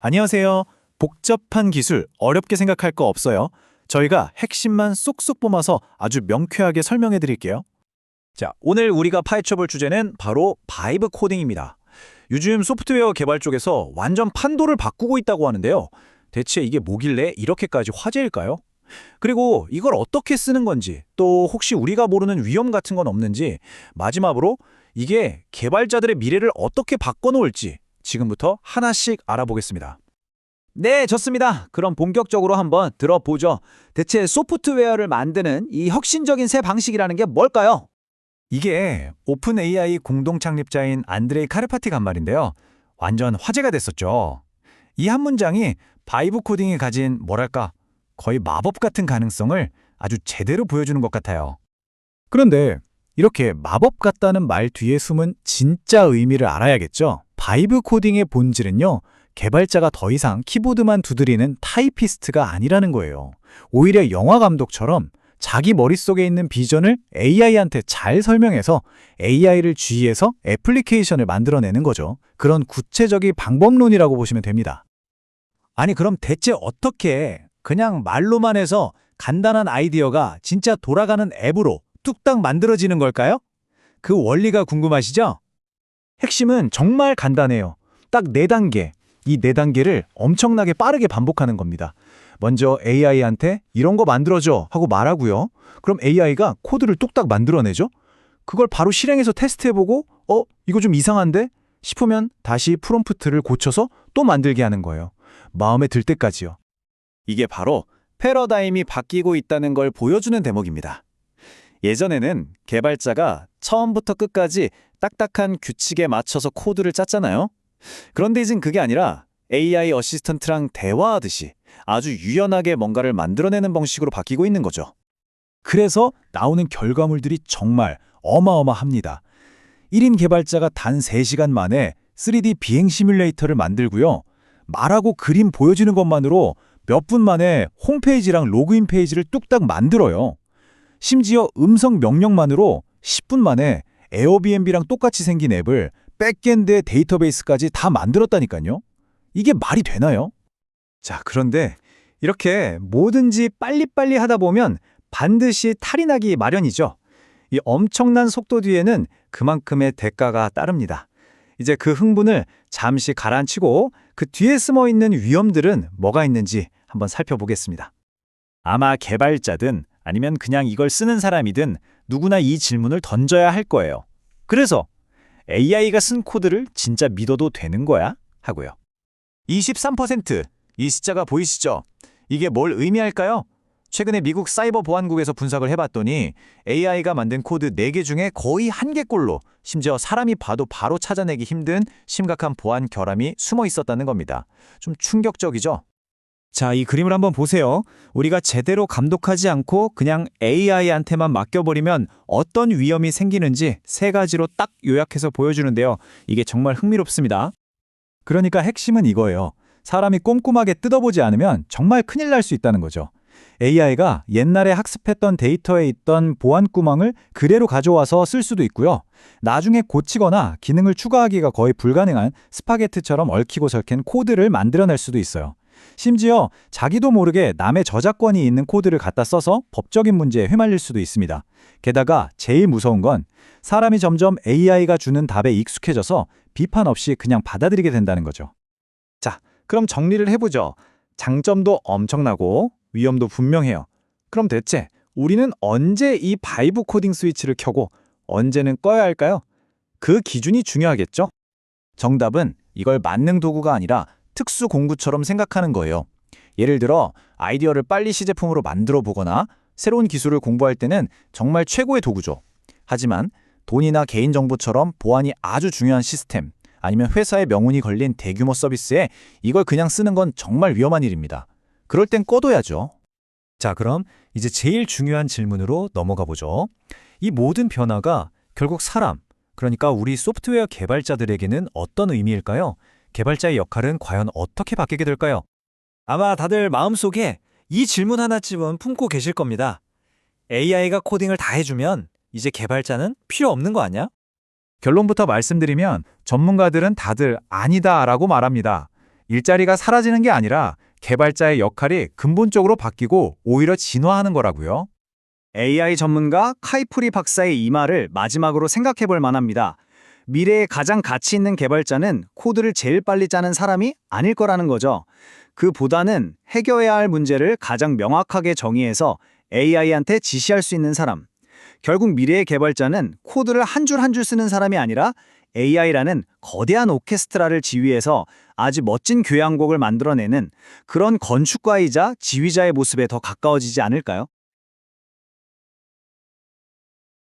안녕하세요. 복잡한 기술 어렵게 생각할 거 없어요. 저희가 핵심만 쏙쏙 뽑아서 아주 명쾌하게 설명해 드릴게요. 자, 오늘 우리가 파헤쳐 볼 주제는 바로 바이브 코딩입니다. 요즘 소프트웨어 개발 쪽에서 완전 판도를 바꾸고 있다고 하는데요. 대체 이게 뭐길래 이렇게까지 화제일까요? 그리고 이걸 어떻게 쓰는 건지, 또 혹시 우리가 모르는 위험 같은 건 없는지, 마지막으로 이게 개발자들의 미래를 어떻게 바꿔놓을지 지금부터 하나씩 알아보겠습니다. 네, 좋습니다. 그럼 본격적으로 한번 들어보죠. 대체 소프트웨어를 만드는 이 혁신적인 새 방식이라는 게 뭘까요? 이게 오픈 AI 공동 창립자인 안드레이 카르파티가 한 말인데요. 완전 화제가 됐었죠. 이 한 문장이 바이브 코딩이 가진 뭐랄까 거의 마법 같은 가능성을 아주 제대로 보여주는 것 같아요. 그런데 이렇게 마법 같다는 말 뒤에 숨은 진짜 의미를 알아야겠죠. 바이브 코딩의 본질은요. 개발자가 더 이상 키보드만 두드리는 타이피스트가 아니라는 거예요. 오히려 영화 감독처럼 자기 머릿속에 있는 비전을 AI한테 잘 설명해서 AI를 주의해서 애플리케이션을 만들어내는 거죠. 그런 구체적인 방법론이라고 보시면 됩니다. 아니, 그럼 대체 어떻게 그냥 말로만 해서 간단한 아이디어가 진짜 돌아가는 앱으로 뚝딱 만들어지는 걸까요? 그 원리가 궁금하시죠? 핵심은 정말 간단해요. 딱 4단계. 이 4단계를 엄청나게 빠르게 반복하는 겁니다. 먼저 AI한테 이런 거 만들어줘 하고 말하고요. 그럼 AI가 코드를 뚝딱 만들어내죠. 그걸 바로 실행해서 테스트해보고 이거 좀 이상한데? 싶으면 다시 프롬프트를 고쳐서 또 만들게 하는 거예요. 마음에 들 때까지요. 이게 바로 패러다임이 바뀌고 있다는 걸 보여주는 대목입니다. 예전에는 개발자가 처음부터 끝까지 딱딱한 규칙에 맞춰서 코드를 짰잖아요. 그런데 이젠 그게 아니라 AI 어시스턴트랑 대화하듯이 아주 유연하게 뭔가를 만들어내는 방식으로 바뀌고 있는 거죠. 그래서 나오는 결과물들이 정말 어마어마합니다. 1인 개발자가 단 3시간 만에 3D 비행 시뮬레이터를 만들고요. 말하고 그림 보여주는 것만으로 몇 분 만에 홈페이지랑 로그인 페이지를 뚝딱 만들어요. 심지어 음성 명령만으로 10분 만에 에어비앤비랑 똑같이 생긴 앱을 백엔드의 데이터베이스까지 다 만들었다니까요. 이게 말이 되나요? 자, 그런데 이렇게 뭐든지 빨리빨리 하다 보면 반드시 탈이 나기 마련이죠. 이 엄청난 속도 뒤에는 그만큼의 대가가 따릅니다. 이제 그 흥분을 잠시 가라앉히고 그 뒤에 숨어있는 위험들은 뭐가 있는지 한번 살펴보겠습니다. 아마 개발자든 아니면 그냥 이걸 쓰는 사람이든 누구나 이 질문을 던져야 할 거예요. 그래서 AI가 쓴 코드를 진짜 믿어도 되는 거야? 하고요. 23%, 이 숫자가 보이시죠? 이게 뭘 의미할까요? 최근에 미국 사이버 보안국에서 분석을 해봤더니 AI가 만든 코드 4개 중에 거의 1개꼴로 심지어 사람이 봐도 바로 찾아내기 힘든 심각한 보안 결함이 숨어 있었다는 겁니다. 좀 충격적이죠? 자, 이 그림을 한번 보세요. 우리가 제대로 감독하지 않고 그냥 AI한테만 맡겨버리면 어떤 위험이 생기는지 3가지로 딱 요약해서 보여주는데요. 이게 정말 흥미롭습니다. 그러니까 핵심은 이거예요. 사람이 꼼꼼하게 뜯어보지 않으면 정말 큰일 날 수 있다는 거죠. AI가 옛날에 학습했던 데이터에 있던 보안 구멍을 그대로 가져와서 쓸 수도 있고요. 나중에 고치거나 기능을 추가하기가 거의 불가능한 스파게티처럼 얽히고 설킨 코드를 만들어낼 수도 있어요. 심지어 자기도 모르게 남의 저작권이 있는 코드를 갖다 써서 법적인 문제에 휘말릴 수도 있습니다. 게다가 제일 무서운 건 사람이 점점 AI가 주는 답에 익숙해져서 비판 없이 그냥 받아들이게 된다는 거죠. 자, 그럼 정리를 해보죠. 장점도 엄청나고 위험도 분명해요. 그럼 대체 우리는 언제 이 바이브 코딩 스위치를 켜고 언제는 꺼야 할까요? 그 기준이 중요하겠죠? 정답은 이걸 만능 도구가 아니라 특수 공구처럼 생각하는 거예요. 예를 들어 아이디어를 빨리 시제품으로 만들어 보거나 새로운 기술을 공부할 때는 정말 최고의 도구죠. 하지만 돈이나 개인정보처럼 보안이 아주 중요한 시스템, 아니면 회사의 명운이 걸린 대규모 서비스에 이걸 그냥 쓰는 건 정말 위험한 일입니다. 그럴 땐 꺼둬야죠. 자, 그럼 이제 제일 중요한 질문으로 넘어가 보죠. 이 모든 변화가 결국 사람, 그러니까 우리 소프트웨어 개발자들에게는 어떤 의미일까요? 개발자의 역할은 과연 어떻게 바뀌게 될까요? 아마 다들 마음속에 이 질문 하나쯤은 품고 계실 겁니다. AI가 코딩을 다 해주면 이제 개발자는 필요 없는 거 아니야? 결론부터 말씀드리면 전문가들은 다들 아니다라고 말합니다. 일자리가 사라지는 게 아니라 개발자의 역할이 근본적으로 바뀌고 오히려 진화하는 거라고요. AI 전문가 카이프리 박사의 이 말을 마지막으로 생각해 볼 만합니다. 미래에 가장 가치 있는 개발자는 코드를 제일 빨리 짜는 사람이 아닐 거라는 거죠. 그보다는 해결해야 할 문제를 가장 명확하게 정의해서 AI한테 지시할 수 있는 사람. 결국 미래의 개발자는 코드를 한 줄 한 줄 쓰는 사람이 아니라 AI라는 거대한 오케스트라를 지휘해서 아주 멋진 교향곡을 만들어내는 그런 건축가이자 지휘자의 모습에 더 가까워지지 않을까요?